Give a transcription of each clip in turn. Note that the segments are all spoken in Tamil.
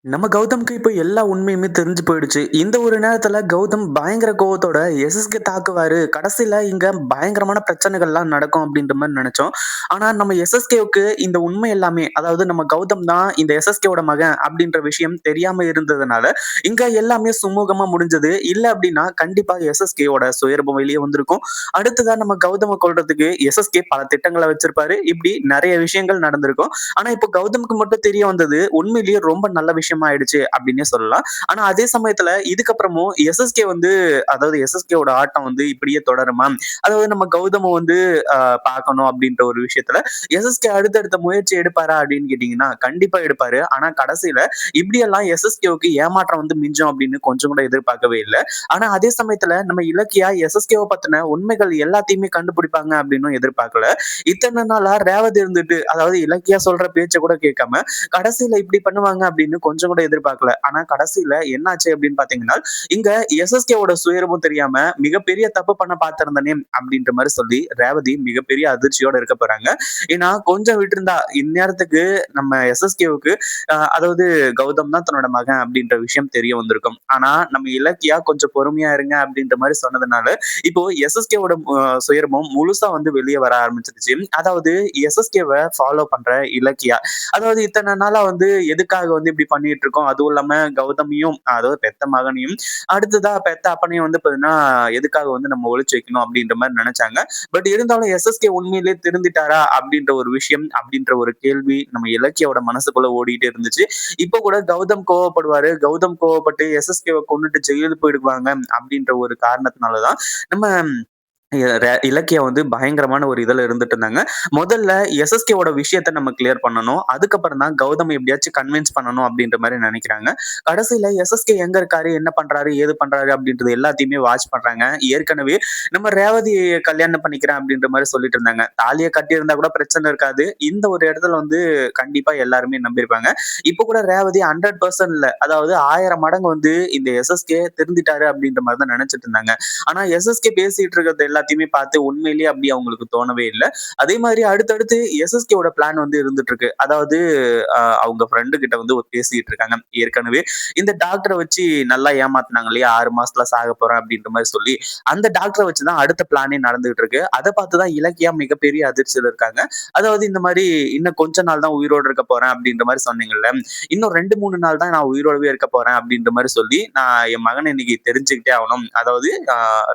நம்ம கௌதம்க்கு இப்ப எல்லா உண்மையுமே தெரிஞ்சு போயிடுச்சு. இந்த ஒரு நேரத்துல கௌதம் பயங்கர கோவத்தோட எஸ்எஸ்கே தாக்குவாரு. கடைசில இங்க பயங்கரமான பிரச்சனைகள்லாம் நடக்கும் அப்டின்ற மாரி நெனச்சோம். ஆனா நம்ம எஸ்எஸ்கேவுக்கு இந்த உண்மை எல்லாமே, அதாவது நம்ம கௌதம் தான் இந்த எஸ்எஸ்கேவோட மகன் அப்டின்ற விஷயம் தெரியாம இருந்ததுனால, இங்க எல்லாமே சுமூகமா முடிஞ்சது. இல்ல அப்டின்னா கண்டிப்பா எஸ்எஸ்கேவோட சுயரூபம் வெளிய வந்திருக்கும். அடுத்ததா நம்ம கௌதம கொல்றதுக்கு எஸ்எஸ்கே பல திட்டங்கள வச்சிருப்பாரு. இப்டி நெறைய விஷயங்கள் நடந்திருக்கும். ஆனா இப்ப கௌதம்க்கு மட்டும் தெரிய வந்தது, உண்மையிலேயே ரொம்ப நல்ல விஷயமா ஆயிடுச்சு அப்டின்னே சொல்லலாம். ஆனா அதே சமயத்துல இதுக்கப்புறமும் எஸ்எஸ்கே வந்து அதாவது எஸ்எஸ்கேவோட ஆட்டம் வந்து இப்படியே தொடருமா? அதாவது நம்ம கௌதம வந்து அ பார்க்கணும் அப்டின்ற ஒரு விஷயத்துல எஸ்எஸ்கே அடுத்தடுத்த முயற்சி எடுப்பாரா அப்டின்னு கேட்டீங்கன்னா, கண்டிப்பா எடுப்பாரு. ஆனா கடைசில இப்படியெல்லாம் எஸ்எஸ்கேவுக்கு ஏமாற்றம் வந்து மிஞ்சும் அப்டின்னு கொஞ்சம் கூட எதிர்பார்க்கவே இல்ல. ஆனா அதே சமயத்துல நம்ம இலக்கியா எஸ்எஸ்கேவ பத்தின உண்மைகள் எல்லாத்தையுமே கண்டுபிடிப்பாங்க அப்டின்னும் எதிர்பார்க்கல. இத்தன நாளா ரேவதி இருந்துட்டு, அதாவது இலக்கியா சொல்ற பேச்ச கூட கேட்காம, கடைசியில இப்படி பண்ணுவாங்க அப்படின்னு கொஞ்சம் கூட எதிர்பார்க்கல. ஆனா கடைசியில என்னாச்சு அப்படின்னு பார்த்தீங்கன்னா, இங்க எஸ்எஸ்கேவோட சுயரூபம் தெரியாம மிகப்பெரிய தப்பு பண்ண பார்த்திருந்தனே அப்படின்ற மாரி சொல்லி ரேவதி மிகப்பெரிய அதிர்ச்சியோட இருக்க போறாங்க. ஏன்னா கொஞ்சம் விட்டிருந்தா இந்நேரத்துக்கு நம்ம எஸ்எஸ்கேவுக்கு அதாவது கௌதம் தான் தன்னோட மகன் அப்படின்ற விஷயம் தெரிய வந்திருக்கும். ஆனா நம்ம இலக்கியா கொஞ்சம் பொறுமையா இருங்க அப்படின்ற மாரி சொன்னதுனால, இப்போ எஸ்எஸ்கேவோட சுயரூபம் முழுசா வந்து வெளிய வர ஆரம்பிச்சிருச்சு. அதாவது எஸ்எஸ்கேவ ஃபாலோ பண்ற இலக்கியா. அதாவது இத்தன நாளா வந்து எதுக்காக வந்து இப்படி பண்ணிட்டு இருக்கோம். அதுவும் இல்லாம கௌதமியும் அதாவது பெத்த மகனையும், அடுத்ததா பெத்த அப்பனையும் வந்து பார்த்தீங்கன்னா, எதுக்காக வந்து நம்ம ஒளிச்சு வைக்கணும் அப்படின்ற மாரி நெனச்சாங்க. பட் இருந்தாலும் எஸ்எஸ்கே உண்மையிலேயே திருந்திட்டாரா? அப்படின்ற ஒரு விஷயம், அப்படின்ற ஒரு கேள்வி நம்ம இலக்கியாவோட மனசுக்குள்ள ஓடிட்டே இருந்துச்சு. இப்ப கூட கௌதம் கோவப்படுவாரு. கௌதம் கோவப்பட்டு எஸ்எஸ்கேவ கொன்னுட்டு ஜெயிலுக்கு போயிடுவாங்க அப்படின்ற ஒரு காரணத்தினால தான் நம்ம இலக்கியா வந்து பயங்கரமான ஒரு இதுல இருந்துட்டு இருந்தாங்க. முதல்ல எஸ்எஸ்கேவோட விஷயத்த நம்ம கிளியர் பண்ணணும். அதுக்கப்புறம் தான் கௌதம எப்படியாச்சும் கன்வின்ஸ் பண்ணணும் அப்படின்ற மாரி நெனைக்கிறாங்க. கடைசியில எஸ்எஸ்கே எங்க இருக்காரு? என்ன பண்றாரு? ஏது பண்றாரு? அப்படின்றது எல்லாத்தையுமே வாட்ச் பண்றாங்க. ஏற்கனவே நம்ம ரேவதிய கல்யாணம் பண்ணிக்கிறேன் அப்படின்ற மாரி சொல்லிட்டு இருந்தாங்க. தாலிய கட்டியிருந்தா கூட பிரச்சனை இருக்காது. இந்த ஒரு இடத்துல வந்து கண்டிப்பா எல்லாருமே நம்பியிருப்பாங்க. இப்ப கூட ரேவதி 100% இல்ல. அதாவது 1000 மடங்கு வந்து இந்த எஸ்எஸ்கே திருந்திட்டாரு அப்படின்ற மாரி தான் நெனைச்சுட்டு இருந்தாங்க. ஆனா எஸ்எஸ்கே பேசிட்டு இருக்கிறது எல்லாத்தையுமே பார்த்து உண்மையிலேயே அப்படி அவங்களுக்கு தோணவே இல்ல. அதே மாதிரி அடுத்தடுத்து எஸ்எஸ்கேவோட பிளான் வந்து இருந்துட்டு இருக்கு. அதாவது அவங்க ஃப்ரெண்டு கிட்ட வந்து பேசிட்டு இருக்காங்க. ஏற்கனவே இந்த டாக்டர வச்சு நல்லா ஏமாத்துனாங்க இல்லையா? 6 மாசத்துல சாகப் போறேன் அப்படின்ற மாரி சொல்லி, அந்த டாக்டர வச்சு தான் அடுத்த பிளானே நடந்துகிட்டு இருக்கு. அத பார்த்து தான் இலக்கியா மிகப்பெரிய அதிர்ச்சியில இருக்காங்க. அதாவது இந்த மாரி இன்னும் கொஞ்ச நாள் தான் உயிரோட இருக்க போறேன் அப்படின்ற மாரி சொன்னீங்கல்ல. இன்னும் 2, 3 நாள் தான் நான் உயிரோடவே இருக்க போறேன் அப்படின்ற மாரி சொல்லி, நான் என் மகன இன்னைக்கு தெரிஞ்சுக்கிட்டே ஆகணும். அதாவது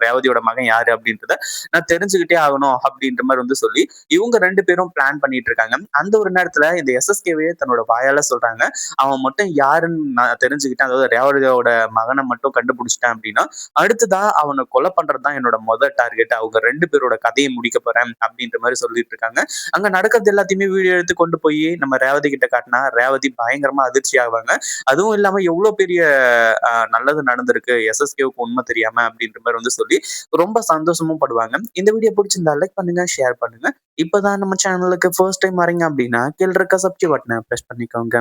ரேவதியோட மகன் யாரு அப்படின்றத நான் தெரிஞ்சுக்கிட்டே ஆகணும் அப்படின்ற மாரி வந்து சொல்லி, இவங்க 2 பேரும் பிளான் பண்ணிட்டு இருக்காங்க. அந்த ஒரு நேரத்துல இந்த எஸ்எஸ்கேவே தன்னோட வாயால சொல்றாங்க. அவன் மட்டும் யாருன்னு நான் தெரிஞ்சுக்கிட்டேன். அதாவது ரேவதியோட மகன மட்டும் கண்டுபிடிச்சுட்டேன் அப்படின்னா, அடுத்ததா அவன கொலை பண்றது தான் என்னோட மொத டார்கெட். அவங்க 2 பேரோட கதைய முடிக்க போறேன் அப்படின்ற மாரி சொல்லிட்டு இருக்காங்க. அங்க நடக்கிறது எல்லாத்தையுமே வீடியோ எடுத்து கொண்டு போய் நம்ம ரேவதி கிட்ட காட்டுனா, ரேவதி பயங்கரமா அதிர்ச்சி ஆவாங்க. அதுவும் இல்லாம எவ்ளோ பெரிய நல்லது நடந்திருக்கு. எஸ்எஸ்கேவுக்கு உண்மை தெரியாம அப்படின்ற மாரி வந்து சொல்லி ரொம்ப சந்தோஷமும் படுவாங்க. இந்த வீடியோ புடிச்சிருந்தா லைக் பண்ணுங்க, ஷேர் பண்ணுங்க. இப்பதான் நம்ம சேனலுக்கு ஃபர்ஸ்ட் டைம் வரீங்க அப்படின்னா, கீழ இருக்க சப்ஸ்கிரைப் பட்டன பிரஸ் பண்ணிக்கோங்க.